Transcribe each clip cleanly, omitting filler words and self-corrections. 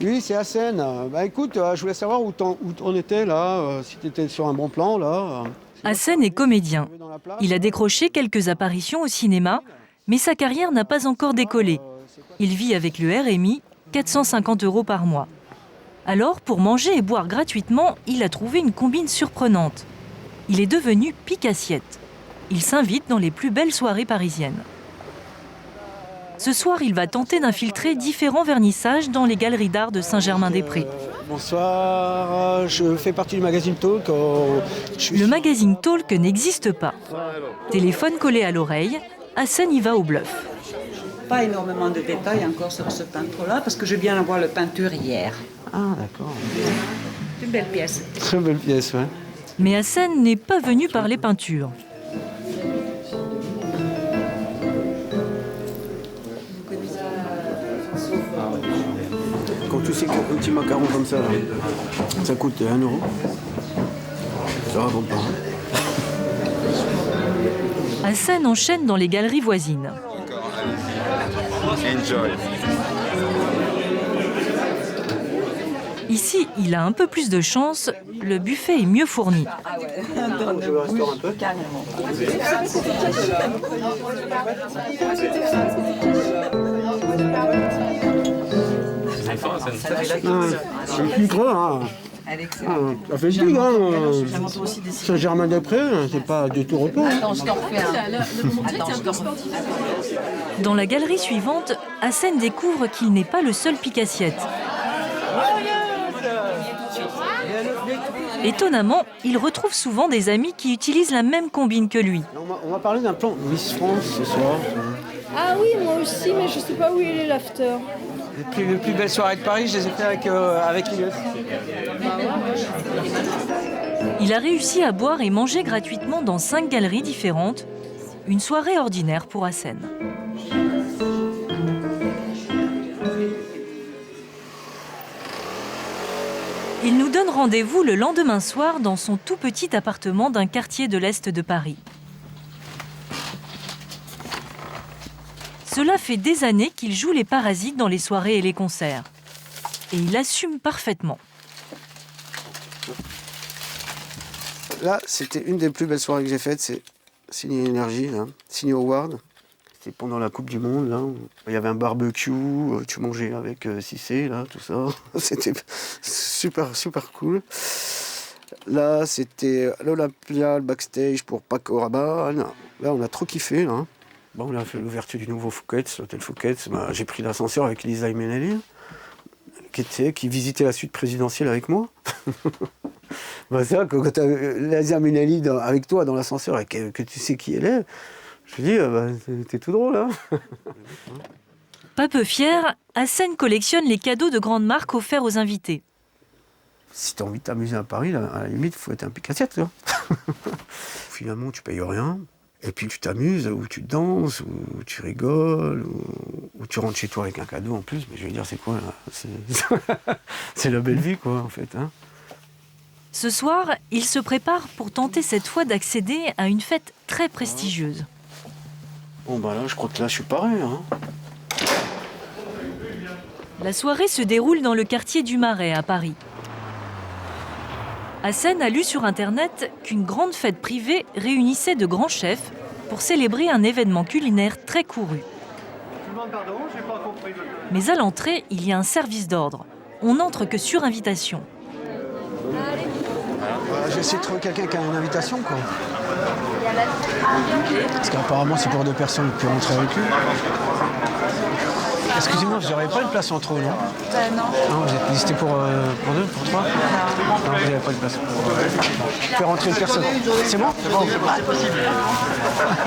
Oui, c'est Hassen. Bah écoute, je voulais savoir où on était là, si tu étais sur un bon plan là. Hassen est comédien. Il a décroché quelques apparitions au cinéma, mais sa carrière n'a pas encore décollé. Il vit avec le RMI, 450 € par mois. Alors, pour manger et boire gratuitement, il a trouvé une combine surprenante. Il est devenu pique-assiette. Il s'invite dans les plus belles soirées parisiennes. Ce soir, il va tenter d'infiltrer différents vernissages dans les galeries d'art de Saint-Germain-des-Prés. Bonsoir, je fais partie du magazine Talk. Le magazine Talk n'existe pas. Téléphone collé à l'oreille, Hassen y va au bluff. Pas énormément de détails encore sur ce peintre-là, parce que je viens d'avoir le peinture hier. Ah, d'accord. C'est une belle pièce. Très belle pièce, ouais. Mais Hassen n'est pas venu par les peintures. Quand tu sais qu'un petit macaron comme ça, là, ça coûte 1 €, ça raconte pas. Hassen enchaîne dans les galeries voisines. Enjoy. Ici, il a un peu plus de chance, le buffet est mieux fourni. Je vais rester un peu. C'est plus gros, hein. Ça fait big, hein. Saint-Germain-des-Prés, c'est pas du tout repos. Attends, je t'en refais un. Dans la galerie suivante, Hassen découvre qu'il n'est pas le seul pique-assiette. Étonnamment, il retrouve souvent des amis qui utilisent la même combine que lui. On m'a parlé d'un plan Miss France ce soir. Ah oui, moi aussi, mais je sais pas où il est l'after. Les plus belles soirées de Paris, je les ai fait avec Eliott. Il a réussi à boire et manger gratuitement dans 5 galeries différentes. Une soirée ordinaire pour Hassen. Il nous donne rendez-vous le lendemain soir dans son tout petit appartement d'un quartier de l'Est de Paris. Cela fait des années qu'il joue les parasites dans les soirées et les concerts. Et il assume parfaitement. Là, c'était une des plus belles soirées que j'ai faites, c'est Signé Énergie, là. Signé Award. C'était pendant la Coupe du Monde, là. Il y avait un barbecue, tu mangeais avec Cissé, là, tout ça. C'était super, super cool. Là, c'était l'Olympia, le backstage pour Paco Rabanne. Là, on a trop kiffé, là. Bon, on a fait l'ouverture du nouveau Fouquet's, l'hôtel Fouquet's. Bah, j'ai pris l'ascenseur avec Lisa Minnelli, qui visitait la suite présidentielle avec moi. Bah, c'est vrai que quand tu as Lisa Minnelli avec toi dans l'ascenseur et que tu sais qui elle est, je dis, t'es tout drôle, hein. Pas peu fier, Hassen collectionne les cadeaux de grandes marques offerts aux invités. Si tu as envie de t'amuser à Paris, là, à la limite, il faut être un pique-assiette, tu vois. Finalement, tu payes rien. Et puis tu t'amuses, ou tu danses, ou tu rigoles, ou tu rentres chez toi avec un cadeau en plus. Mais je veux dire, c'est quoi là? C'est la belle vie, quoi, en fait. Hein. Ce soir, il se prépare pour tenter cette fois d'accéder à une fête très prestigieuse. Bon, bah là, je crois que là, je suis pareil. Hein. La soirée se déroule dans le quartier du Marais, à Paris. Hassen a lu sur Internet qu'une grande fête privée réunissait de grands chefs pour célébrer un événement culinaire très couru. Mais à l'entrée, il y a un service d'ordre. On n'entre que sur invitation. J'ai essayé de trouver quelqu'un qui a une invitation, quoi. Parce qu'apparemment, c'est pour 2 personnes qui rentrent avec eux. Excusez-moi, vous n'aurez pas une place en trop, non? Non. Non, vous êtes listé pour 2, pour 3? Non, vous n'avez pas de place. Je fais rentrer une personne. C'est bon? C'est bon, c'est possible.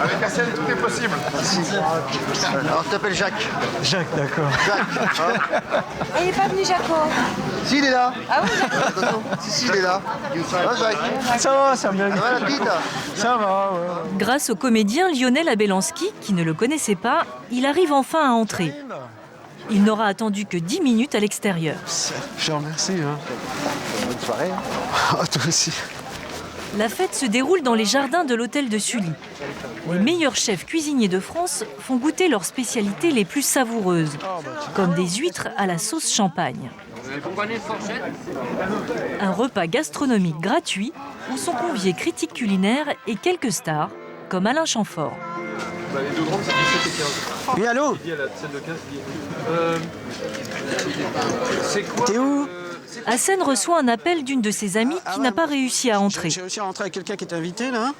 Avec Hassen, tout est possible. Alors, tu t'appelles Jacques. Jacques, d'accord. Il n'est pas venu, Jaco. Si, il est là. Ah oui, attention. Si, il est là. Ça va, Jacques? Ça va, ça me Ça va, la petite? Ça va, ouais. Grâce au comédien Lionel Abelanski, qui ne le connaissait pas, il arrive enfin à entrer. Il n'aura attendu que 10 minutes à l'extérieur. Je te remercie. Hein. Bonne soirée. Ah, toi aussi. La fête se déroule dans les jardins de l'hôtel de Sully. Les meilleurs chefs cuisiniers de France font goûter leurs spécialités les plus savoureuses, comme des huîtres à la sauce champagne. Vous prenez une fourchette? Un repas gastronomique gratuit où sont conviés critiques culinaires et quelques stars, comme Alain Chamfort. Bah, les deux grandes, c'est 17 et 15. Oui, allô? Il dit à celle de 15, c'est quoi? T'es où? Hassen reçoit un appel d'une de ses amies qui n'a pas réussi à entrer. J'ai réussi à rentrer avec quelqu'un qui est invité, là.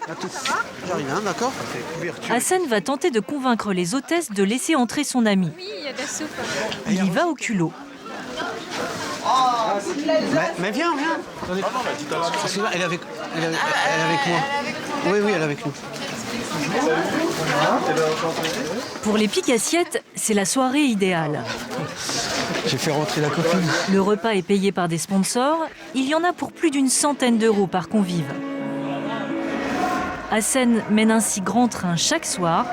J'arrive, hein, d'accord? Hassen va tenter de convaincre les hôtesses de laisser entrer son amie. Oui, il y a de la soupe. Il y va au culot. Mais viens, viens. Parce que là, elle est avec moi. Oui, oui, elle est avec nous. Pour les pique-assiettes, c'est la soirée idéale. J'ai fait rentrer la copine. Le repas est payé par des sponsors. Il y en a pour plus d'une centaine d'euros par convive. Hassen mène ainsi grand train chaque soir.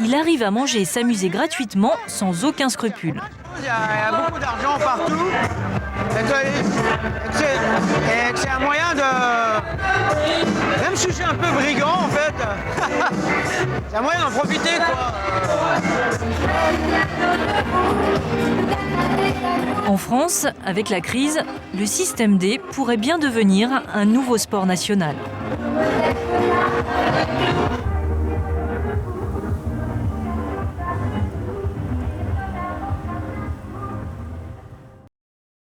Il arrive à manger et s'amuser gratuitement sans aucun scrupule. Il y a beaucoup d'argent partout. C'est un moyen de... Même si je suis un peu brigand, en fait, c'est un moyen d'en profiter, quoi. En France, avec la crise, le système D pourrait bien devenir un nouveau sport national.